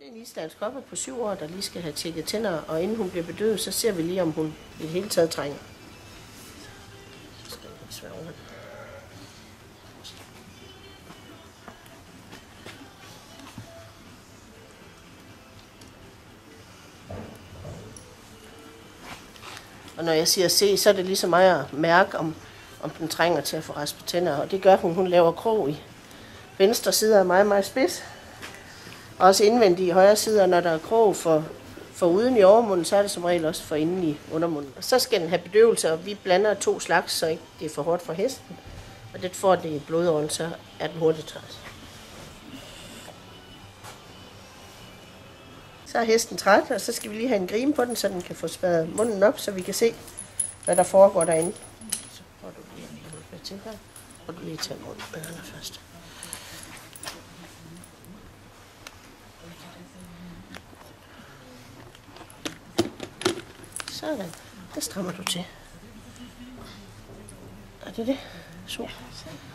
Det er en islandsk hopper på 7 år, der lige skal have tjekket tænder, og inden hun bliver bedøvet, så ser vi lige, om hun i det hele taget trænger. Så skal jeg svære over. Og når jeg siger se, så er det ligesom mig at mærke, om den trænger til at få raspet tænder. Og det gør hun. Hun laver krog i venstre side er meget, meget spids. Også indvendigt i højre side, og når der er krog for uden i overmunden, så er det som regel også for inden i undermunden. Og så skal den have bedøvelse, og vi blander 2 slags, så ikke det er for hårdt for hesten. Og det får det i blodåren, så er den hurtigt træt. Så er hesten træt, og så skal vi lige have en grime på den, så den kan få spadet munden op, så vi kan se, hvad der foregår derinde. Så får du lige en med til her, og du lige tager munden først. Sådan, det strammer du til. Er det det? Så.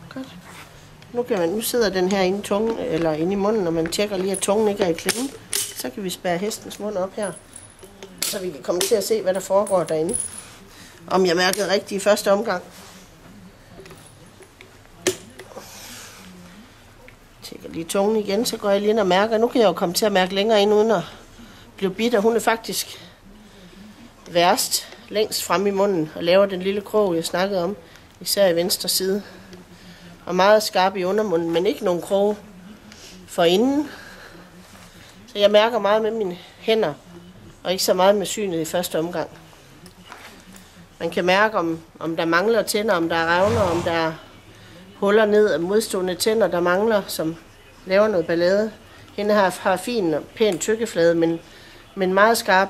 Godt. Nu sidder den her inde i tungen, eller inde i munden, og man tjekker lige, at tungen ikke er i klemme. Så kan vi spærre hestens mund op her, så vi kan komme til at se, hvad der foregår derinde. Om jeg mærkede rigtigt i første omgang. Tjekker lige tungen igen, så går jeg lige ind og mærker. Nu kan jeg jo komme til at mærke længere ind, uden at blive bidt, og hun er faktisk værst længst frem i munden og laver den lille krog, jeg snakkede om, især i venstre side. Og meget skarp i undermunden, men ikke nogen krog for inden. Så jeg mærker meget med mine hænder, og ikke så meget med synet i første omgang. Man kan mærke, om der mangler tænder, om der er revner, om der er huller ned af modstående tænder, der mangler, som laver noget ballade. Hende har fin og pæn tykkeflade, men meget skarp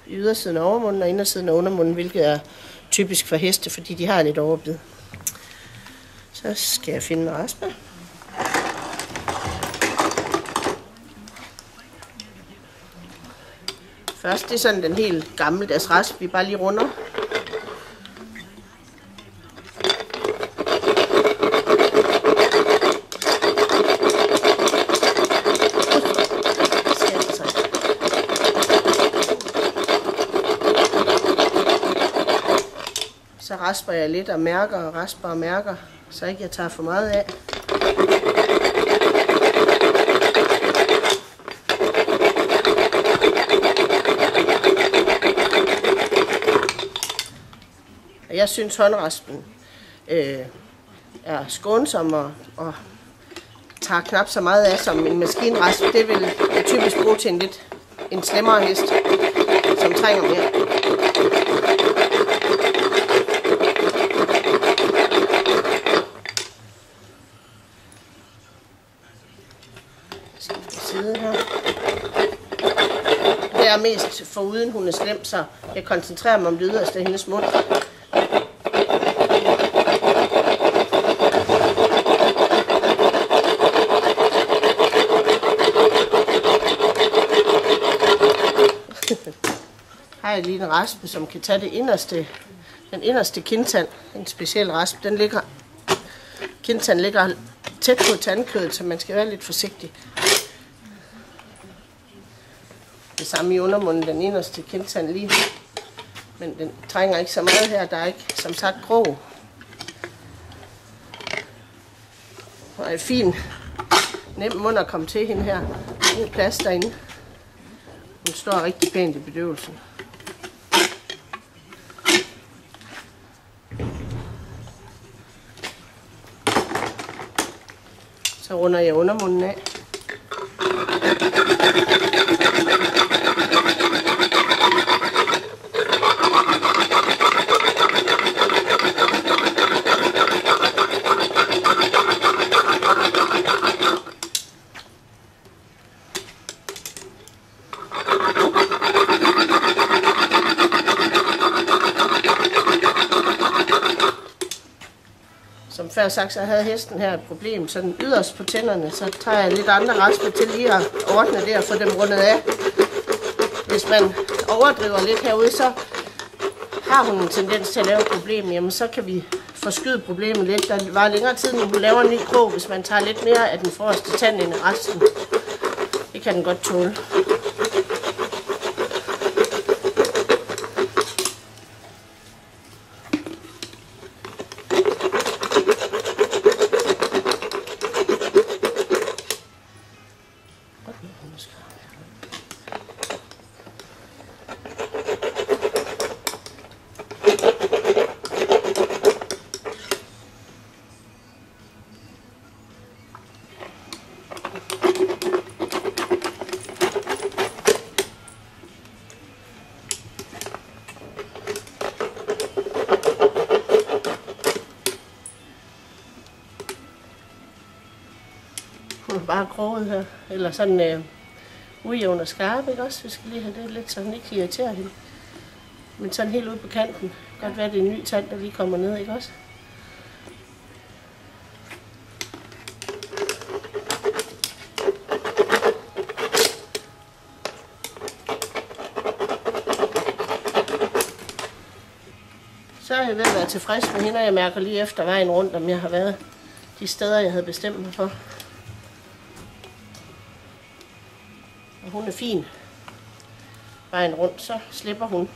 i ydersiden af overmunden og indersiden af undermunden, hvilket er typisk for heste, fordi de har lidt overbid. Så skal jeg finde en raspe. Først, det er sådan den helt gammeldags rasp, vi bare lige runder. Så rasper jeg lidt og mærker og rasper og mærker, så ikke jeg tager for meget af. Jeg synes håndraspen er skånsom og tager knap så meget af som en maskinrasp. Det vil jeg typisk bruge til en slemmere hest, som trænger mere. Det er mest foruden hun er slem, så jeg koncentrerer mig om det yderste af hendes mund. Her er lige en raspe, som kan tage den inderste kindtand, en speciel rasp. Kindtanden ligger tæt på tandkødet, så man skal være lidt forsigtig. Det samme i undermunden, den inderste kindtand lige. Men den trænger ikke så meget her, der er ikke som sagt grå. Og en fin, nem mund at komme til hende her. God plads derinde. Hun står rigtig pænt i bedøvelsen. Så runder jeg undermunden af. Som før sagt, så havde hesten her et problem, så den yderst på tænderne, så tager jeg lidt andre rasper til lige at ordne det og få dem rundet af. Hvis man overdriver lidt herude, så har hun en tendens til at lave et problem, jamen så kan vi forskyde problemet lidt. Der var længere tid, når hun laver en ny krog, hvis man tager lidt mere af den forreste tand end resten. Det kan den godt tåle. bare kroget her. Eller sådan ujævn og skarp, ikke også? Vi skal lige have det lidt, så den ikke irriterer hende. Men sådan helt ude på kanten. Godt være, det er en ny tand, der lige kommer ned, ikke også? Så er jeg ved at være tilfreds med hende, og jeg mærker lige efter vejen rundt, om jeg har været de steder, jeg havde bestemt mig for. Og hun er fin. Vejen rundt, så slipper hun.